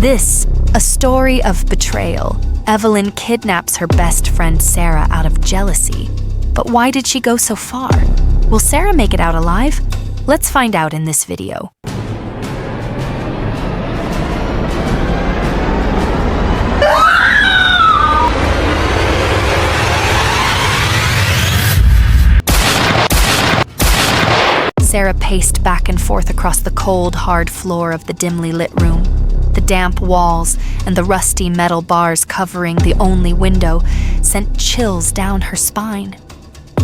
This, a story of betrayal. Evelyn kidnaps her best friend Sarah out of jealousy. But why did she go so far? Will Sarah make it out alive? Let's find out in this video. Sarah paced back and forth across the cold, hard floor of the dimly lit room. The damp walls and the rusty metal bars covering the only window sent chills down her spine.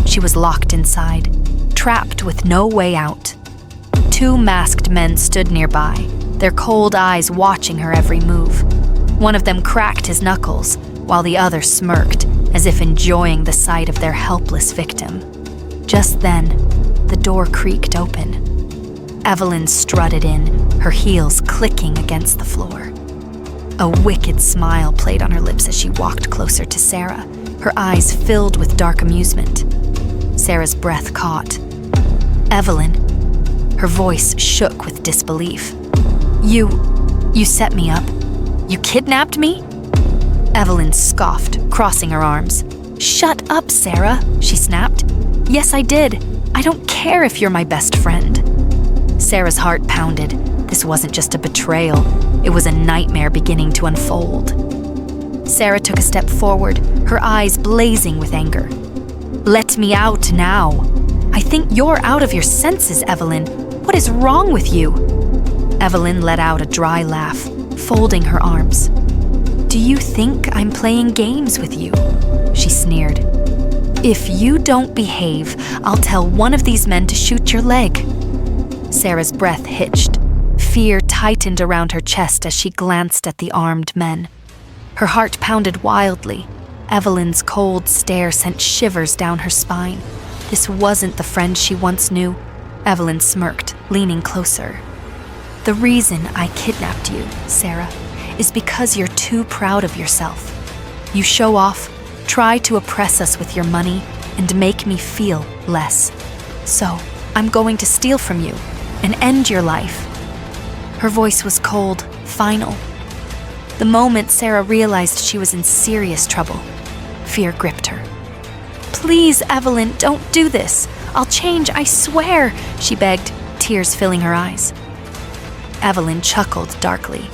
She was locked inside, trapped with no way out. Two masked men stood nearby, their cold eyes watching her every move. One of them cracked his knuckles, while the other smirked, as if enjoying the sight of their helpless victim. Just then, the door creaked open. Evelyn strutted in, her heels clicking against the floor. A wicked smile played on her lips as she walked closer to Sarah, her eyes filled with dark amusement. Sarah's breath caught. "Evelyn." Her voice shook with disbelief. You set me up? You kidnapped me?" Evelyn scoffed, crossing her arms. "Shut up, Sarah," she snapped. "Yes, I did. I don't care if you're my best friend." Sarah's heart pounded. This wasn't just a betrayal. It was a nightmare beginning to unfold. Sarah took a step forward, her eyes blazing with anger. "Let me out now." "I think you're out of your senses, Evelyn. What is wrong with you?" Evelyn let out a dry laugh, folding her arms. "Do you think I'm playing games with you?" she sneered. "If you don't behave, I'll tell one of these men to shoot your leg." Sarah's breath hitched. Fear tightened around her chest as she glanced at the armed men. Her heart pounded wildly. Evelyn's cold stare sent shivers down her spine. This wasn't the friend she once knew. Evelyn smirked, leaning closer. "The reason I kidnapped you, Sarah, is because you're too proud of yourself. You show off, try to oppress us with your money, and make me feel less. So, I'm going to steal from you and end your life." Her voice was cold, final. The moment Sarah realized she was in serious trouble, fear gripped her. "Please, Evelyn, don't do this. I'll change, I swear," she begged, tears filling her eyes. Evelyn chuckled darkly.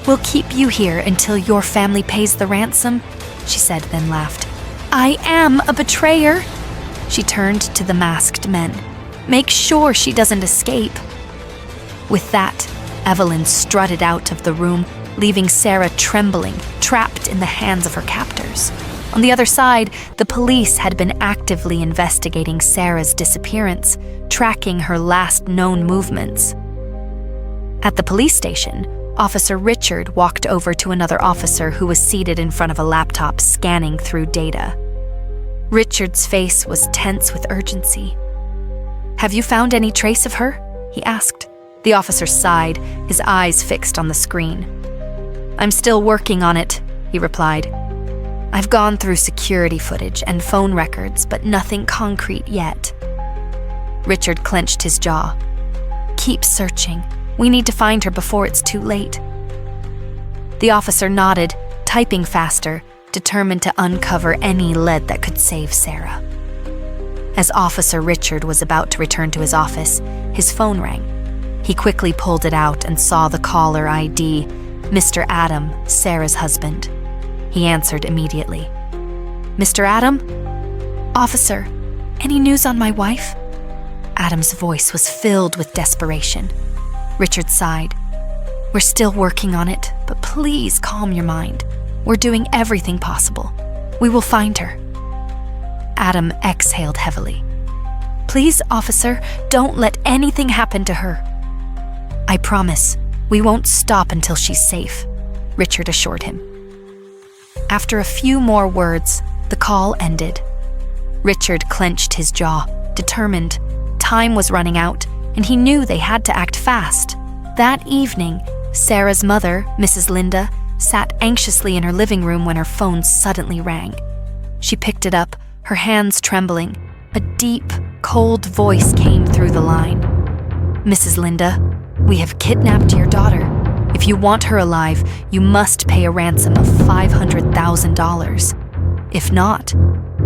"We'll keep you here until your family pays the ransom," she said, then laughed. "I am a betrayer." She turned to the masked men. "Make sure she doesn't escape." With that, Evelyn strutted out of the room, leaving Sarah trembling, trapped in the hands of her captors. On the other side, the police had been actively investigating Sarah's disappearance, tracking her last known movements. At the police station, Officer Richard walked over to another officer who was seated in front of a laptop scanning through data. Richard's face was tense with urgency. "Have you found any trace of her?" he asked. The officer sighed, his eyes fixed on the screen. "I'm still working on it," he replied. "I've gone through security footage and phone records, but nothing concrete yet." Richard clenched his jaw. "Keep searching. We need to find her before it's too late." The officer nodded, typing faster, determined to uncover any lead that could save Sarah. As Officer Richard was about to return to his office, his phone rang. He quickly pulled it out and saw the caller ID, Mr. Adam, Sarah's husband. He answered immediately. "Mr. Adam?" "Officer, any news on my wife?" Adam's voice was filled with desperation. Richard sighed. "We're still working on it, but please calm your mind. We're doing everything possible. We will find her." Adam exhaled heavily. "Please, officer, don't let anything happen to her." "I promise, we won't stop until she's safe," Richard assured him. After a few more words, the call ended. Richard clenched his jaw, determined. Time was running out, and he knew they had to act fast. That evening, Sarah's mother, Mrs. Linda, sat anxiously in her living room when her phone suddenly rang. She picked it up, her hands trembling. A deep, cold voice came through the line. "Mrs. Linda, we have kidnapped your daughter." If you want her alive, you must pay a ransom of $500,000. If not,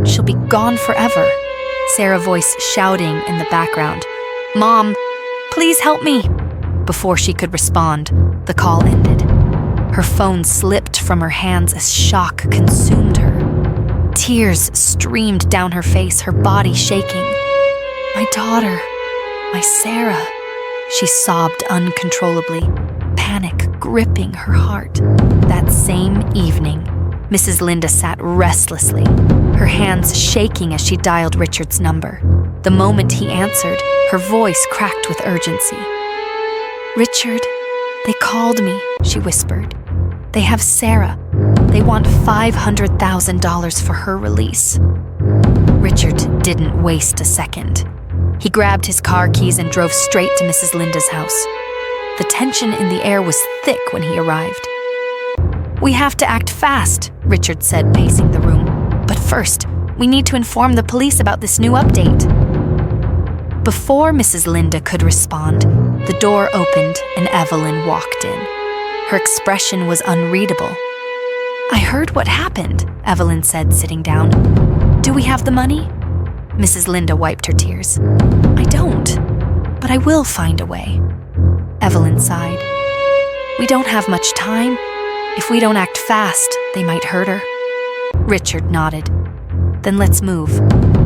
she'll be gone forever. Sarah's voice shouting in the background. Mom, please help me. Before she could respond, the call ended. Her phone slipped from her hands as shock consumed her. Tears streamed down her face, her body shaking. My daughter, my Sarah, she sobbed uncontrollably, panic gripping her heart. That same evening, Mrs. Linda sat restlessly, her hands shaking as she dialed Richard's number. The moment he answered, her voice cracked with urgency. Richard, they called me, she whispered. They have Sarah. They want $500,000 for her release. Richard didn't waste a second. He grabbed his car keys and drove straight to Mrs. Linda's house. The tension in the air was thick when he arrived. We have to act fast, Richard said, pacing the room. But first, we need to inform the police about this new update. Before Mrs. Linda could respond, the door opened and Evelyn walked in. Her expression was unreadable. I heard what happened, Evelyn said, sitting down. Do we have the money? Mrs. Linda wiped her tears. I don't, but I will find a way. Evelyn sighed. We don't have much time. If we don't act fast, they might hurt her. Richard nodded. Then let's move.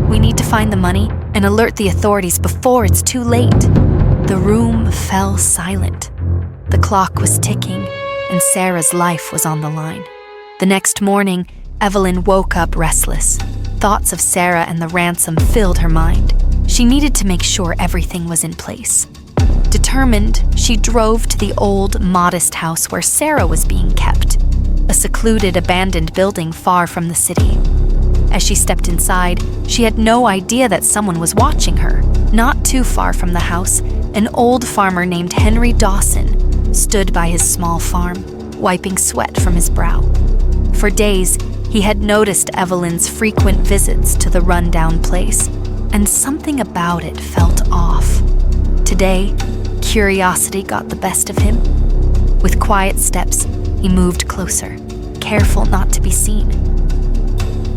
We need to find the money and alert the authorities before it's too late. The room fell silent. The clock was ticking, and Sarah's life was on the line. The next morning, Evelyn woke up restless. Thoughts of Sarah and the ransom filled her mind. She needed to make sure everything was in place. Determined, she drove to the old, modest house where Sarah was being kept, a secluded, abandoned building far from the city. As she stepped inside, she had no idea that someone was watching her. Not too far from the house, an old farmer named Henry Dawson stood by his small farm, wiping sweat from his brow. For days, he had noticed Evelyn's frequent visits to the rundown place, and something about it felt off. Today, curiosity got the best of him. With quiet steps, he moved closer, careful not to be seen.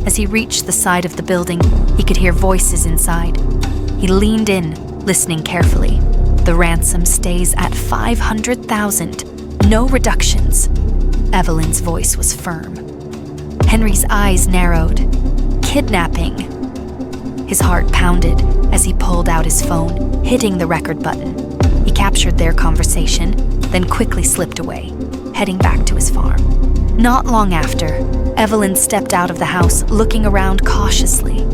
As he reached the side of the building, he could hear voices inside. He leaned in, listening carefully. The ransom stays at $500,000, no reductions. Evelyn's voice was firm. Henry's eyes narrowed. Kidnapping. His heart pounded as he pulled out his phone, hitting the record button. He captured their conversation, then quickly slipped away, heading back to his farm. Not long after, Evelyn stepped out of the house, looking around cautiously.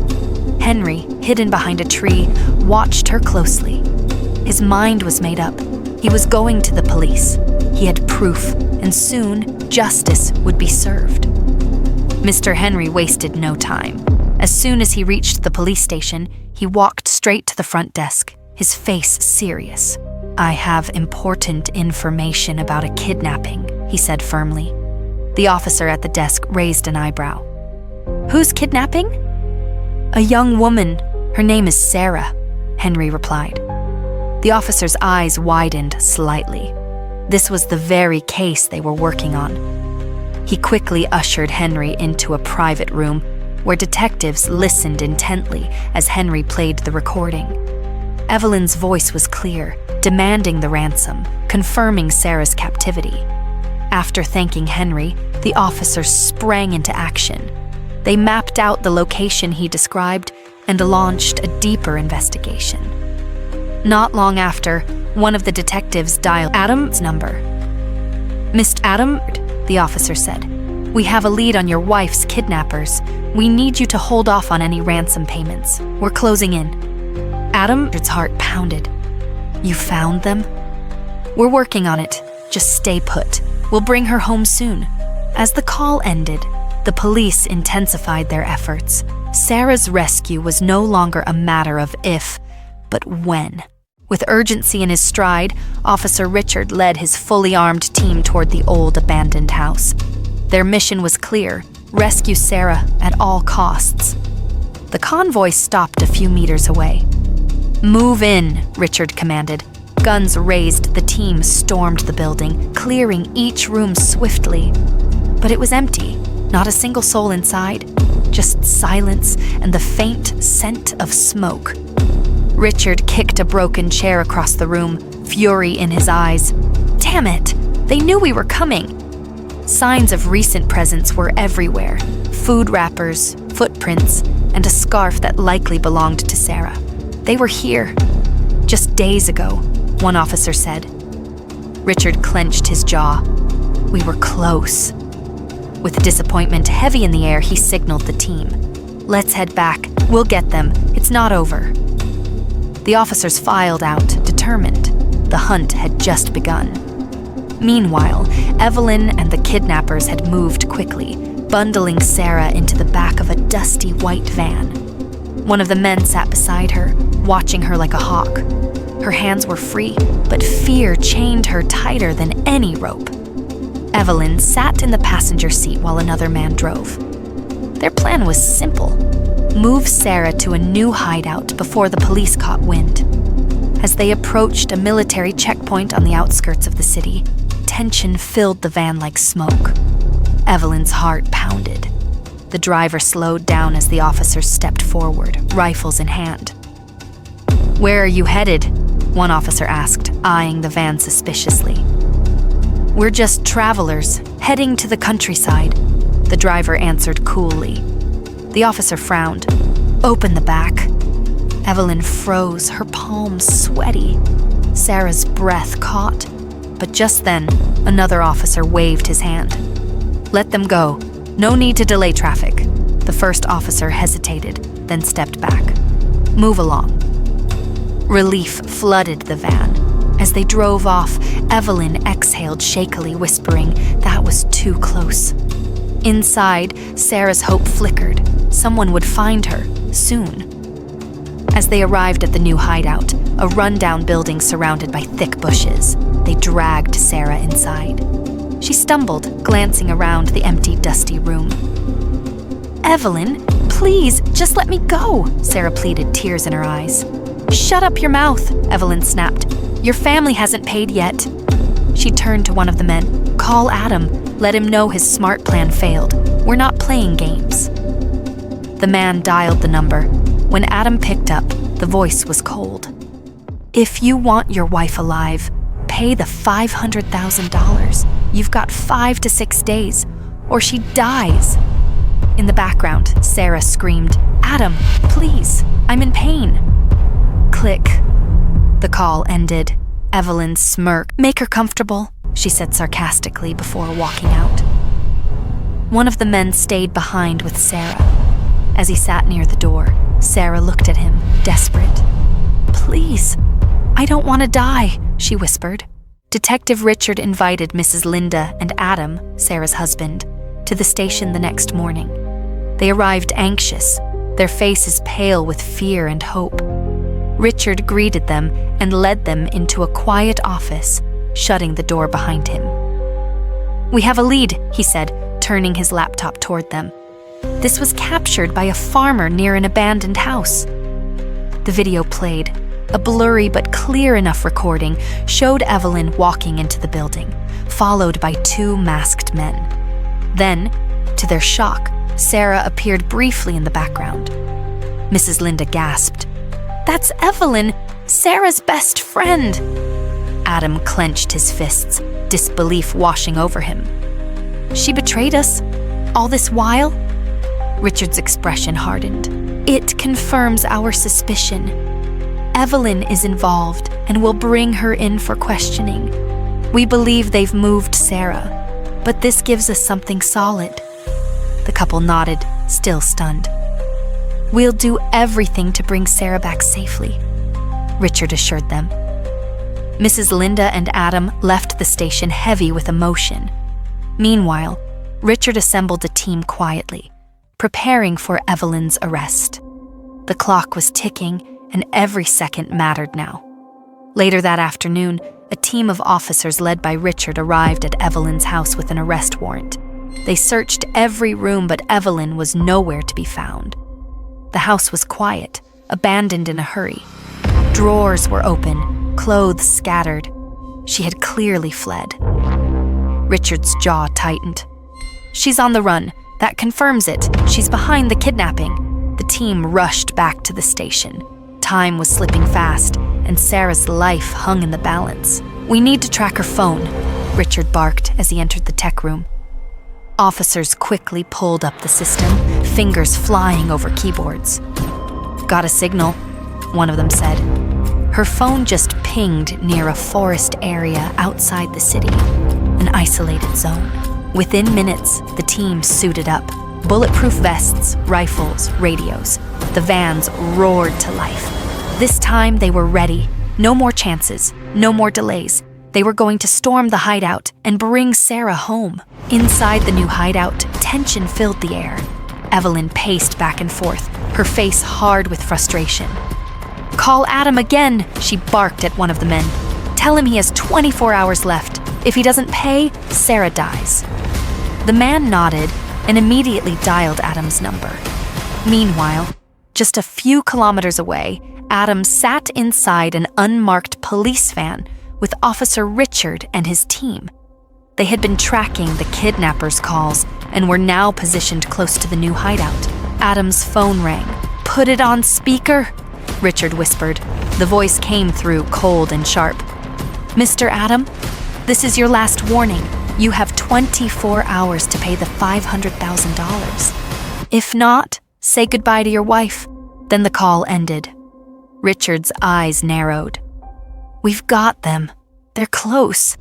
Henry, hidden behind a tree, watched her closely. His mind was made up. He was going to the police. He had proof, and soon justice would be served. Mr. Henry wasted no time. As soon as he reached the police station, he walked straight to the front desk, his face serious. I have important information about a kidnapping, he said firmly. The officer at the desk raised an eyebrow. Who's kidnapping? A young woman. Her name is Sarah, Henry replied. The officer's eyes widened slightly. This was the very case they were working on. He quickly ushered Henry into a private room where detectives listened intently as Henry played the recording. Evelyn's voice was clear, demanding the ransom, confirming Sarah's captivity. After thanking Henry, the officers sprang into action. They mapped out the location he described and launched a deeper investigation. Not long after, one of the detectives dialed Adam's number. Mr. Adam, the officer said, we have a lead on your wife's kidnappers. We need you to hold off on any ransom payments. We're closing in. Adam's heart pounded. You found them? We're working on it. Just stay put. We'll bring her home soon. As the call ended, the police intensified their efforts. Sarah's rescue was no longer a matter of if, but when. With urgency in his stride, Officer Richard led his fully armed team toward the old abandoned house. Their mission was clear: rescue Sarah at all costs. The convoy stopped a few meters away. Move in, Richard commanded. Guns raised, the team stormed the building, clearing each room swiftly. But it was empty, not a single soul inside, just silence and the faint scent of smoke. Richard kicked a broken chair across the room, fury in his eyes. Damn it! They knew we were coming! Signs of recent presence were everywhere. Food wrappers, footprints, and a scarf that likely belonged to Sarah. They were here. Just days ago, one officer said. Richard clenched his jaw. We were close. With disappointment heavy in the air, he signaled the team. Let's head back. We'll get them. It's not over. The officers filed out, determined. The hunt had just begun. Meanwhile, Evelyn and the kidnappers had moved quickly, bundling Sarah into the back of a dusty white van. One of the men sat beside her, watching her like a hawk. Her hands were free, but fear chained her tighter than any rope. Evelyn sat in the passenger seat while another man drove. Their plan was simple: move Sarah to a new hideout before the police caught wind. As they approached a military checkpoint on the outskirts of the city, tension filled the van like smoke. Evelyn's heart pounded. The driver slowed down as the officers stepped forward, rifles in hand. "Where are you headed?" one officer asked, eyeing the van suspiciously. "We're just travelers, heading to the countryside," the driver answered coolly. The officer frowned. "Open the back." Evelyn froze, her palms sweaty. Sarah's breath caught. But just then, another officer waved his hand. "Let them go. No need to delay traffic." The first officer hesitated, then stepped back. "Move along." Relief flooded the van. As they drove off, Evelyn exhaled shakily, whispering, "That was too close." Inside, Sarah's hope flickered. Someone would find her, soon. As they arrived at the new hideout, a rundown building surrounded by thick bushes, they dragged Sarah inside. She stumbled, glancing around the empty, dusty room. "Evelyn, please, just let me go," Sarah pleaded, tears in her eyes. "Shut up your mouth," Evelyn snapped. "Your family hasn't paid yet." She turned to one of the men. "Call Adam. Let him know his smart plan failed. We're not playing games." The man dialed the number. When Adam picked up, the voice was cold. "If you want your wife alive, pay the $500,000. You've got 5 to 6 days, or she dies." In the background, Sarah screamed, "Adam, please, I'm in pain." Click. The call ended. Evelyn smirked. "Make her comfortable," she said sarcastically before walking out. One of the men stayed behind with Sarah. As he sat near the door, Sarah looked at him, desperate. "Please, I don't want to die," she whispered. Detective Richard invited Mrs. Linda and Adam, Sarah's husband, to the station the next morning. They arrived anxious, their faces pale with fear and hope. Richard greeted them and led them into a quiet office, shutting the door behind him. "We have a lead," he said, turning his laptop toward them. "This was captured by a farmer near an abandoned house." The video played. A blurry but clear enough recording showed Evelyn walking into the building, followed by 2 masked men. Then, to their shock, Sarah appeared briefly in the background. Mrs. Linda gasped. "That's Evelyn, Sarah's best friend!" Adam clenched his fists, disbelief washing over him. "She betrayed us? All this while?" Richard's expression hardened. "It confirms our suspicion. Evelyn is involved, and we'll bring her in for questioning. We believe they've moved Sarah, but this gives us something solid." The couple nodded, still stunned. "We'll do everything to bring Sarah back safely," Richard assured them. Mrs. Linda and Adam left the station heavy with emotion. Meanwhile, Richard assembled a team quietly, preparing for Evelyn's arrest. The clock was ticking, and every second mattered now. Later that afternoon, a team of officers led by Richard arrived at Evelyn's house with an arrest warrant. They searched every room, but Evelyn was nowhere to be found. The house was quiet, abandoned in a hurry. Drawers were open, clothes scattered. She had clearly fled. Richard's jaw tightened. She's on the run. That confirms it. She's behind the kidnapping. The team rushed back to the station. Time was slipping fast, and Sarah's life hung in the balance. We need to track her phone, Richard barked as he entered the tech room. Officers quickly pulled up the system, fingers flying over keyboards. Got a signal, one of them said. Her phone just pinged near a forest area outside the city, an isolated zone. Within minutes, the team suited up. Bulletproof vests, rifles, radios. The vans roared to life. This time they were ready. No more chances, no more delays. They were going to storm the hideout and bring Sarah home. Inside the new hideout, tension filled the air. Evelyn paced back and forth, her face hard with frustration. "Call Adam again," she barked at one of the men. "Tell him he has 24 hours left. If he doesn't pay, Sarah dies." The man nodded and immediately dialed Adam's number. Meanwhile, just a few kilometers away, Adam sat inside an unmarked police van with Officer Richard and his team. They had been tracking the kidnappers' calls and were now positioned close to the new hideout. Adam's phone rang. "Put it on speaker," Richard whispered. The voice came through cold and sharp. "Mr. Adam, this is your last warning. You have 24 hours to pay the $500,000. If not, say goodbye to your wife." Then the call ended. Richard's eyes narrowed. "We've got them. They're close."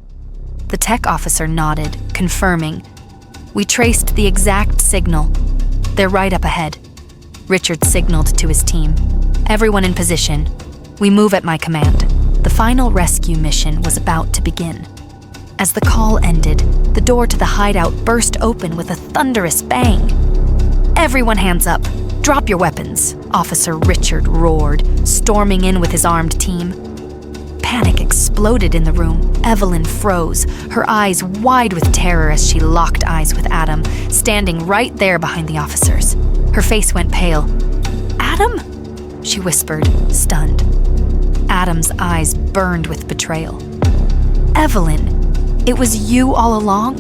The tech officer nodded, confirming. "We traced the exact signal. They're right up ahead." Richard signaled to his team. "Everyone in position. We move at my command." The final rescue mission was about to begin. As the call ended, the door to the hideout burst open with a thunderous bang. "Everyone hands up. Drop your weapons," Officer Richard roared, storming in with his armed team. Panic exploded in the room. Evelyn froze, her eyes wide with terror as she locked eyes with Adam, standing right there behind the officers. Her face went pale. "Adam?" she whispered, stunned. Adam's eyes burned with betrayal. "Evelyn, it was you all along?"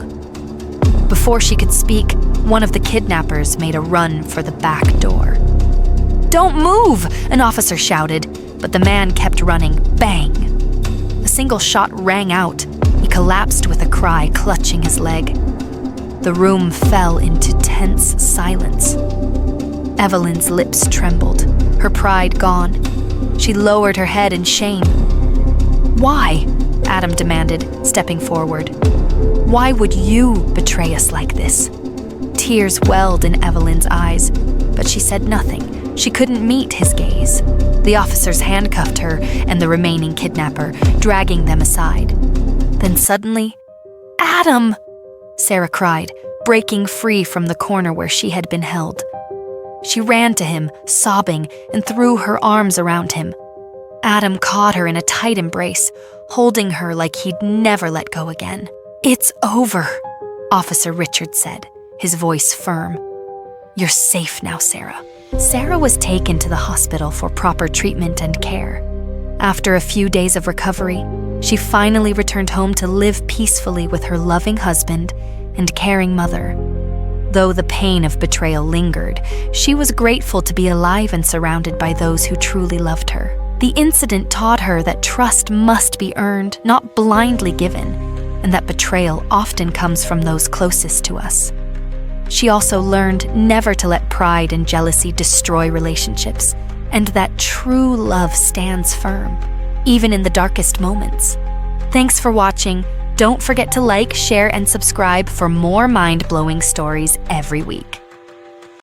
Before she could speak, one of the kidnappers made a run for the back door. "Don't move!" an officer shouted, but the man kept running. Bang! A single shot rang out. He collapsed with a cry, clutching his leg. The room fell into tense silence. Evelyn's lips trembled, her pride gone. She lowered her head in shame. "Why?" Adam demanded, stepping forward. "Why would you betray us like this?" Tears welled in Evelyn's eyes, but she said nothing. She couldn't meet his gaze. The officers handcuffed her and the remaining kidnapper, dragging them aside. Then suddenly, "Adam!" Sarah cried, breaking free from the corner where she had been held. She ran to him, sobbing, and threw her arms around him. Adam caught her in a tight embrace, holding her like he'd never let go again. "It's over," Officer Richard said, his voice firm. "You're safe now, Sarah." Sarah was taken to the hospital for proper treatment and care. After a few days of recovery, she finally returned home to live peacefully with her loving husband and caring mother. Though the pain of betrayal lingered, she was grateful to be alive and surrounded by those who truly loved her. The incident taught her that trust must be earned, not blindly given, and that betrayal often comes from those closest to us. She also learned never to let pride and jealousy destroy relationships, and that true love stands firm, even in the darkest moments. Thanks for watching. Don't forget to like, share, and subscribe for more mind-blowing stories every week.